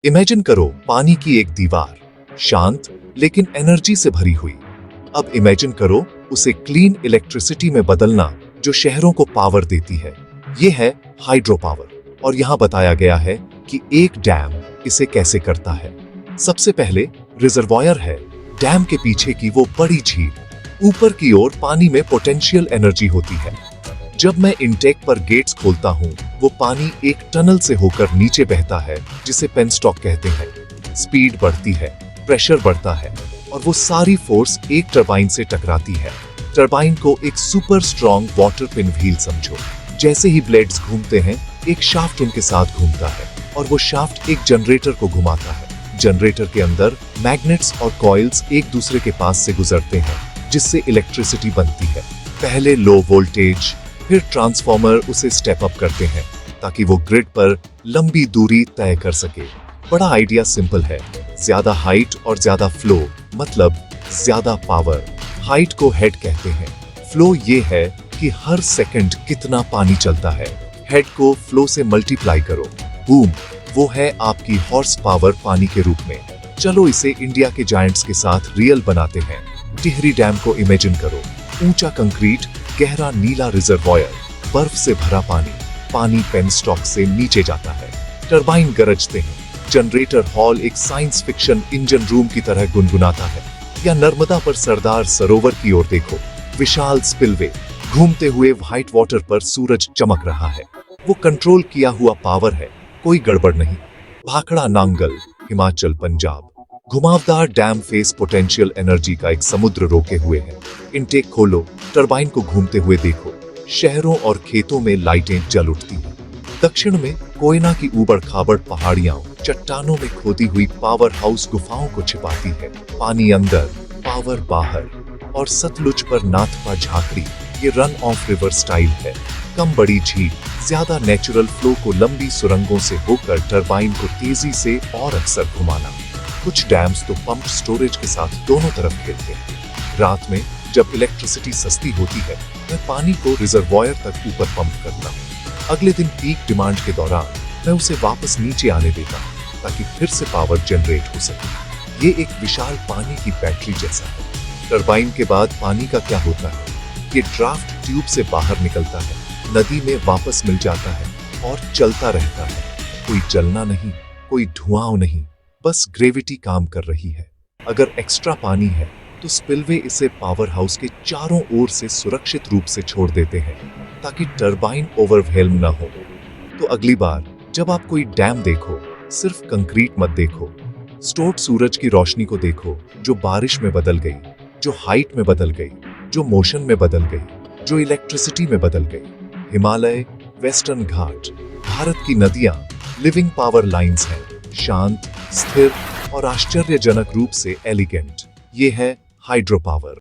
Imagine करो पानी की एक दीवार, शांत लेकिन एनर्जी से भरी हुई। अब इमेजिन करो उसे क्लीन इलेक्ट्रिसिटी में बदलना, जो शहरों को पावर देती है। ये है हाइड्रो पावर, और यहाँ बताया गया है कि एक डैम इसे कैसे करता है। सबसे पहले रिजर्वॉयर है, डैम के पीछे की वो बड़ी झील। ऊपर की ओर पानी में पोटेंशियल एनर्जी होती है। जब मैं इनटेक पर गेट्स खोलता हूँ, वो पानी एक टनल से होकर नीचे बहता है, जिसे पेनस्टॉक कहते हैं। स्पीड बढ़ती है, प्रेशर बढ़ता है, और वो सारी फोर्स एक टरबाइन से टकराती है। टरबाइन को एक super strong water pin wheel समझो। जैसे ही ब्लेड्स घूमते हैं, एक शाफ्ट उनके साथ घूमता है, और वो शाफ्ट एक जनरेटर को घुमाता है। जनरेटर के अंदर मैग्नेट्स और कॉइल्स एक दूसरे के पास से गुजरते हैं, जिससे इलेक्ट्रिसिटी बनती है। पहले लो वोल्टेज, फिर ट्रांसफॉर्मर उसे स्टेप अप करते हैं, ताकि वो ग्रिड पर लंबी दूरी तय कर सके। बड़ा आइडिया सिंपल है, ज्यादा हाइट और ज्यादा फ्लो मतलब ज्यादा पावर। हाइट को हेड कहते हैं, फ्लो ये है कि हर सेकंड कितना पानी चलता है। हेड को फ्लो से मल्टीप्लाई करो, बूम, वो है आपकी हॉर्स पावर पानी के रूप में। चलो इसे इंडिया के जायंट्स के साथ रियल बनाते हैं। टिहरी डैम को इमेजिन करो, ऊंचा कंक्रीट, गहरा नीला रिजर्वॉयर, बर्फ से भरा पानी। पानी पेनस्टॉक से नीचे जाता है, टरबाइन गरजते हैं, जनरेटर हॉल एक साइंस फिक्शन इंजन रूम की तरह गुनगुनाता है। या नर्मदा पर सरदार सरोवर की ओर देखो, विशाल स्पिलवे, घूमते हुए व्हाइट वाटर पर सूरज चमक रहा है। वो कंट्रोल किया हुआ पावर है, कोई गड़बड़ नहीं। भाखड़ा नांगल, हिमाचल पंजाब, घुमावदार डैम फेस पोटेंशियल एनर्जी का एक समुद्र रोके हुए है। इनटेक खोलो, टरबाइन को घूमते हुए देखो, शहरों और खेतों में लाइटें जल उठती हैं। दक्षिण में कोयना की ऊबड़ खाबड़ पहाड़ियां चट्टानों में खोदी हुई पावर हाउस गुफाओं को छिपाती है। पानी अंदर, पावर बाहर, और सतलुज पर नाथपा झाकड़ी। ये रन ऑफ रिवर स्टाइल है, कम बड़ी झील, ज्यादा नेचुरल फ्लो को लंबी सुरंगों से होकर टरबाइन को तेजी से और अक्सर घुमाना। कुछ डैम्स तो पंप स्टोरेज के साथ दोनों तरफ खेलते हैं। रात में जब इलेक्ट्रिसिटी सस्ती होती है, मैं पानी को रिजर्वॉयर तक ऊपर पंप करता हूँ। अगले दिन पीक डिमांड के दौरान मैं उसे वापस नीचे आने देता हूँ, ताकि फिर से पावर जनरेट हो सके। ये एक विशाल पानी की बैटरी जैसा है। टरबाइन के बाद पानी का क्या होता है? ये ड्राफ्ट ट्यूब से बाहर निकलता है, नदी में वापस मिल जाता है और चलता रहता है। कोई जलना नहीं, कोई धुआं नहीं, बस ग्रेविटी काम कर रही है। अगर एक्स्ट्रा पानी है तो स्पिलवे इसे पावर हाउस के चारों ओर से सुरक्षित रूप से छोड़ देते हैं, ताकि टरबाइन ओवरवेल्म ना हो। तो अगली बार जब आप कोई डैम देखो, सिर्फ कंक्रीट मत देखो। स्टोर्ड सूरज की रोशनी को देखो, जो बारिश में बदल गई, जो हाइट में बदल गई, जो मोशन में बदल गई, जो इलेक्ट्रिसिटी में बदल गई। हिमालय, वेस्टर्न घाट, भारत की नदियां लिविंग पावर लाइंस हैं, शांत, स्थिर और आश्चर्यजनक रूप से एलिगेंट। ये है हाइड्रो पावर।